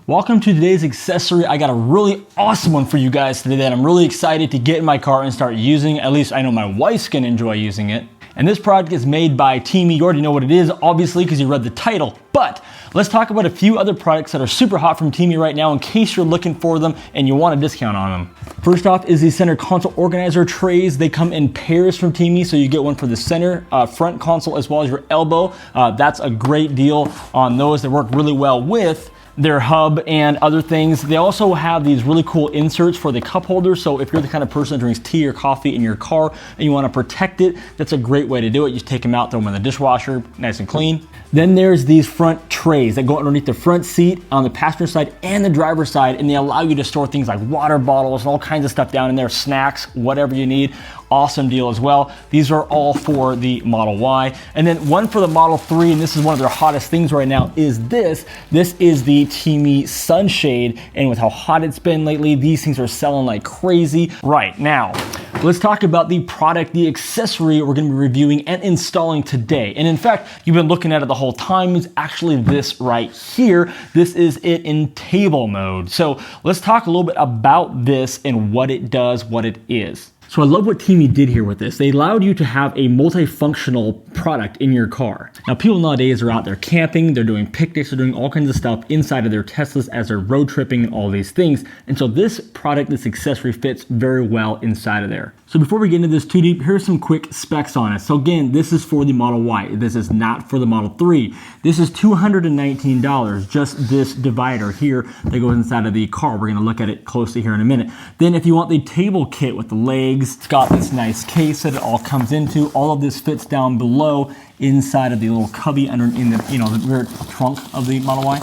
Welcome to today's accessory. I got a really awesome one for you guys today that I'm really excited to get in my car and start using. At least I know my wife's gonna enjoy using it. And this product is made by TEMAI. You already know what it is, obviously, because you read the title. But let's talk about a few other products that are super hot from TEMAI right now in case you're looking for them and you want a discount on them. First off is the center console organizer trays. They come in pairs from TEMAI, so you get one for the center front console as well as your elbow. That's a great deal on those. They work really well with their hub and other things. They also have these really cool inserts for the cup holder. So if you're the kind of person that drinks tea or coffee in your car and you want to protect it, that's a great way to do it. You just take them out, throw them in the dishwasher, nice and clean. Then there's these front trays that go underneath the front seat on the passenger side and the driver's side, and they allow you to store things like water bottles and all kinds of stuff down in there, snacks, whatever you need. Awesome deal as well. These are all for the Model Y. And then one for the Model 3, and this is one of their hottest things right now, is this. This is the TEMAI Sunshade, and with how hot it's been lately, these things are selling like crazy. Right, now, let's talk about the product, the accessory we're gonna be reviewing and installing today. And in fact, you've been looking at it the whole time. It's actually this right here. This is it in table mode. So let's talk a little bit about this and what it does, what it is. So I love what TEMAI did here with this. They allowed you to have a multifunctional product in your car. Now, people nowadays are out there camping, they're doing picnics, they're doing all kinds of stuff inside of their Teslas as they're road tripping and all these things. And so this product, this accessory fits very well inside of there. So before we get into this too deep, here's some quick specs on it. So again, this is for the Model Y. This is not for the Model 3. This is $219, just this divider here that goes inside of the car. We're gonna look at it closely here in a minute. Then if you want the table kit with the legs, it's got this nice case that it all comes into. All of this fits down below inside of the little cubby under in the the rear trunk of the Model Y.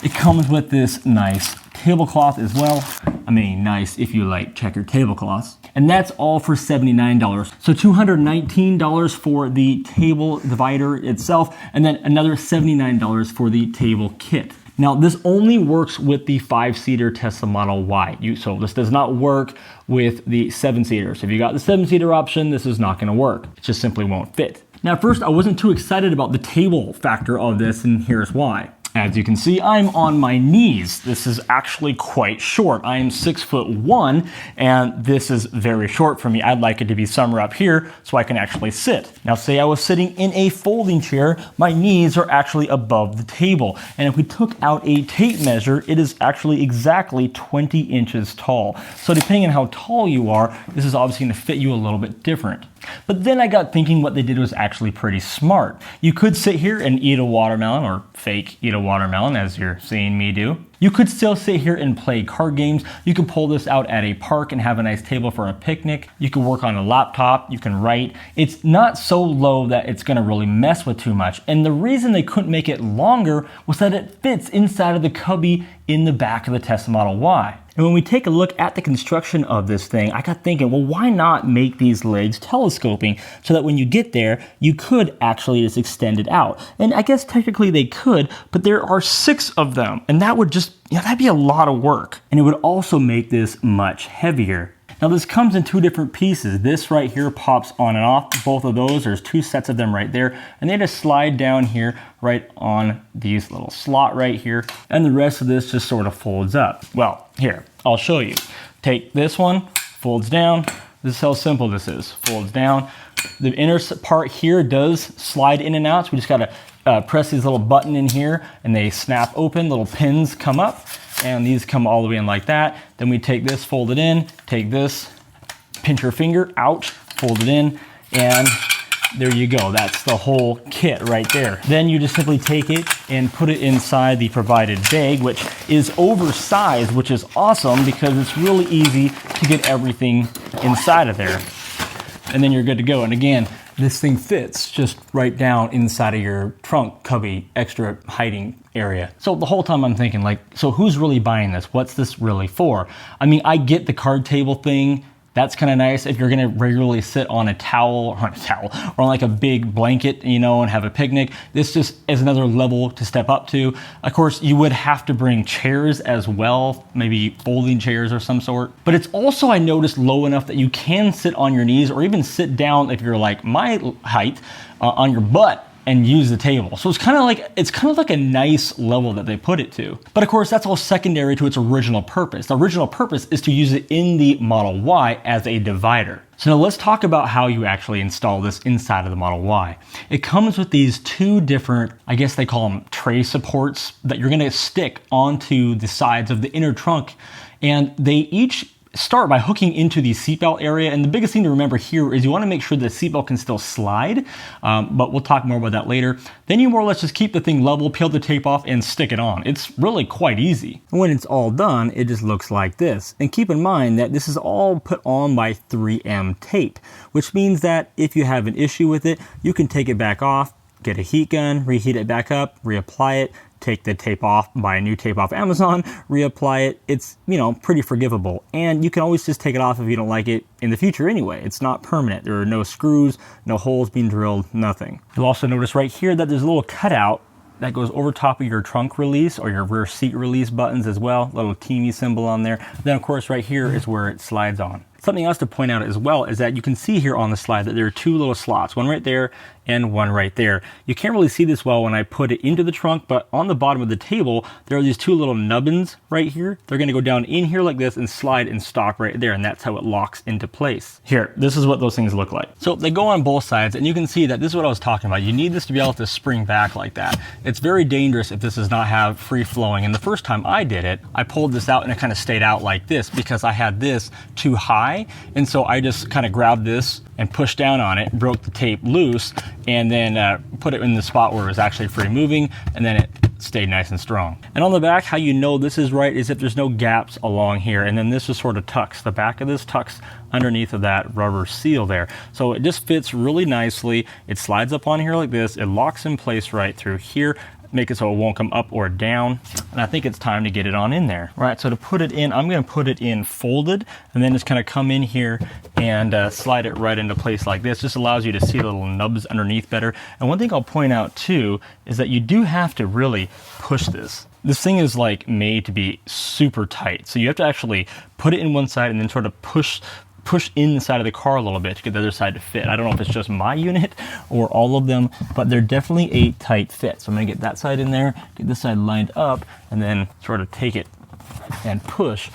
It comes with this nice tablecloth as well. I mean, nice if you like checker tablecloths. And that's all for $79. So $219 for the table divider itself, and then another $79 for the table kit. Now, this only works with the 5-seater Tesla Model Y. So this does not work with the 7-seater. So if you got the 7-seater option, this is not gonna work. It just simply won't fit. Now, at first, I wasn't too excited about the table factor of this, and here's why. As you can see, I'm on my knees. This is actually quite short. I am 6'1", and this is very short for me. I'd like it to be somewhere up here so I can actually sit. Now, say I was sitting in a folding chair, my knees are actually above the table. And if we took out a tape measure, it is actually exactly 20 inches tall. So depending on how tall you are, this is obviously gonna fit you a little bit different. But then I got thinking what they did was actually pretty smart. You could sit here and eat a watermelon, or fake eat a watermelon as you're seeing me do. You could still sit here and play card games. You could pull this out at a park and have a nice table for a picnic. You can work on a laptop, you can write. It's not so low that it's gonna really mess with too much. And the reason they couldn't make it longer was that it fits inside of the cubby in the back of the Tesla Model Y. And when we take a look at the construction of this thing, I got thinking, well, why not make these legs telescoping so that when you get there, you could actually just extend it out? And I guess technically they could, but there are 6 of them, and that would just, that'd be a lot of work. And it would also make this much heavier. Now this comes in 2 different pieces. This right here pops on and off. Both of those, there's 2 sets of them right there. And they just slide down here right on these little slot right here. And the rest of this just sort of folds up. Well, here, I'll show you. Take this one, folds down. This is how simple this is. Folds down. The inner part here does slide in and out. So we just gotta press these little button in here and they snap open, little pins come up. And these come all the way in like that. Then we take this, fold it in, take this, pinch your finger out, fold it in, and there you go. That's the whole kit right there. Then you just simply take it and put it inside the provided bag, which is oversized, which is awesome because it's really easy to get everything inside of there. And then you're good to go. And again, this thing fits just right down inside of your trunk cubby, extra hiding area. So the whole time I'm thinking, like, so who's really buying this? What's this really for? I mean, I get the card table thing. That's kind of nice if you're gonna regularly sit on a towel, or on like a big blanket, and have a picnic. This just is another level to step up to. Of course, you would have to bring chairs as well, maybe folding chairs or some sort. But it's also, I noticed, low enough that you can sit on your knees or even sit down if you're like my height on your butt and use the table. So it's kind of like a nice level that they put it to. But of course, that's all secondary to its original purpose. The original purpose is to use it in the Model Y as a divider. So now let's talk about how you actually install this inside of the Model Y. It comes with these two different, I guess they call them tray supports, that you're gonna stick onto the sides of the inner trunk. And they each start by hooking into the seatbelt area. And the biggest thing to remember here is you want to make sure the seatbelt can still slide, but we'll talk more about that later. Then you more or less just keep the thing level, peel the tape off, and stick it on. It's really quite easy. When it's all done, it just looks like this. And keep in mind that this is all put on by 3M tape, which means that if you have an issue with it, you can take it back off, get a heat gun, reheat it back up, reapply it, take the tape off, buy a new tape off Amazon, reapply it. It's, you know, pretty forgivable. And you can always just take it off if you don't like it in the future anyway. It's not permanent. There are no screws, no holes being drilled, nothing. You'll also notice right here that there's a little cutout that goes over top of your trunk release or your rear seat release buttons as well. Little TEMI symbol on there. Then of course right here is where it slides on. Something else to point out as well is that you can see here on the slide that there are two little slots, one right there and one right there. You can't really see this well when I put it into the trunk, but on the bottom of the table, there are these two little nubbins right here. They're gonna go down in here like this and slide and stop right there, and that's how it locks into place. Here, this is what those things look like. So they go on both sides, and you can see that this is what I was talking about. You need this to be able to spring back like that. It's very dangerous if this does not have free flowing. And the first time I did it, I pulled this out and it kind of stayed out like this because I had this too high. And so I just kind of grabbed this and pushed down on it, broke the tape loose, and then put it in the spot where it was actually free moving, and then it stayed nice and strong. And on the back, how you know this is right is if there's no gaps along here, and then this just sort of tucks. The back of this tucks underneath of that rubber seal there. So it just fits really nicely. It slides up on here like this. It locks in place right through here. Make it so it won't come up or down. And I think it's time to get it on in there. All right, so to put it in, I'm gonna put it in folded and then just kind of come in here and slide it right into place like this. Just allows you to see the little nubs underneath better. And one thing I'll point out too is that you do have to really push this. This thing is like made to be super tight. So you have to actually put it in one side and then sort of push in the side of the car a little bit to get the other side to fit. I don't know if it's just my unit or all of them, but they're definitely a tight fit. So I'm gonna get that side in there, get this side lined up, and then sort of take it and push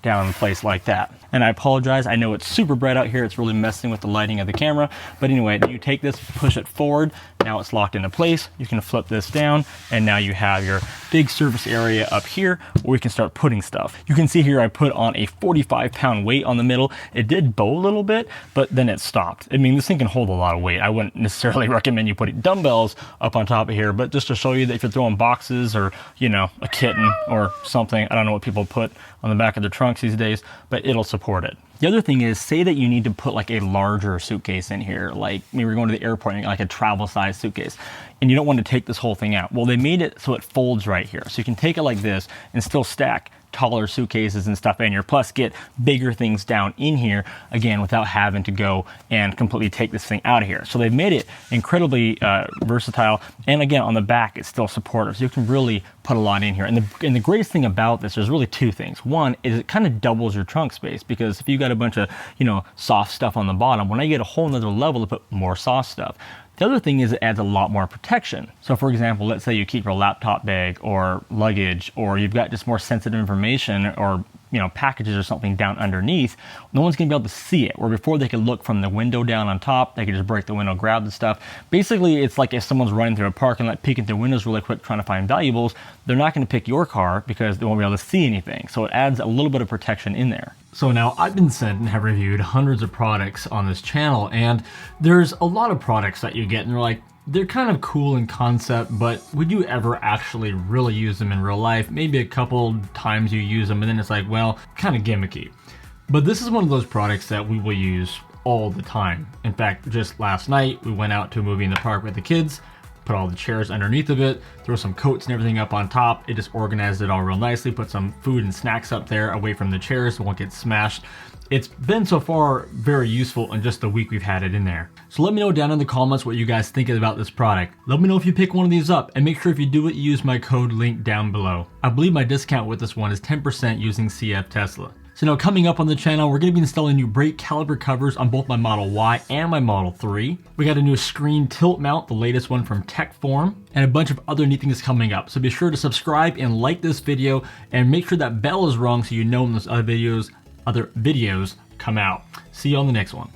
down in place like that. And I apologize, I know it's super bright out here, it's really messing with the lighting of the camera, but anyway, you take this, push it forward, now it's locked into place, you can flip this down, and now you have your big surface area up here where you can start putting stuff. You can see here I put on a 45-pound weight on the middle. It did bow a little bit, but then it stopped. I mean, this thing can hold a lot of weight. I wouldn't necessarily recommend you putting dumbbells up on top of here, but just to show you that if you're throwing boxes or, you know, a kitten or something, I don't know what people put on the back of their trunks these days, but it'll support it. The other thing is, say that you need to put like a larger suitcase in here, like maybe we're going to the airport and like a travel size suitcase, and you don't want to take this whole thing out. Well, they made it so it folds right here. So you can take it like this and still stack taller suitcases and stuff in here, plus get bigger things down in here, again, without having to go and completely take this thing out of here. So they've made it incredibly versatile, and again, on the back, it's still supportive, so you can really put a lot in here. And the greatest thing about this, there's really two things. One is it kind of doubles your trunk space, because if you got a bunch of, you know, soft stuff on the bottom, when I get a whole nother level to put more soft stuff. The other thing is it adds a lot more protection. So for example, let's say you keep your laptop bag or luggage, or you've got just more sensitive information or, you know, packages or something down underneath, no one's gonna be able to see it. Where before they could look from the window down on top, they could just break the window, grab the stuff. Basically, it's like if someone's running through a parking lot, peeking through windows really quick, trying to find valuables, they're not gonna pick your car because they won't be able to see anything. So it adds a little bit of protection in there. So now I've been sent and have reviewed hundreds of products on this channel, and there's a lot of products that you get and they're like, they're kind of cool in concept, but would you ever actually really use them in real life? Maybe a couple times you use them and then it's like, well, kind of gimmicky. But this is one of those products that we will use all the time. In fact, just last night, we went out to a movie in the park with the kids, put all the chairs underneath of it, throw some coats and everything up on top. It just organized it all real nicely, put some food and snacks up there away from the chairs so it won't get smashed. It's been so far very useful in just the week we've had it in there. So let me know down in the comments what you guys think about this product. Let me know if you pick one of these up, and make sure if you do it, you use my code link down below. I believe my discount with this one is 10% using CF Tesla. So now coming up on the channel, we're gonna be installing new brake caliper covers on both my Model Y and my Model 3. We got a new screen tilt mount, the latest one from TechForm, and a bunch of other neat things coming up. So be sure to subscribe and like this video and make sure that bell is rung so you know when those other videos come out. See you on the next one.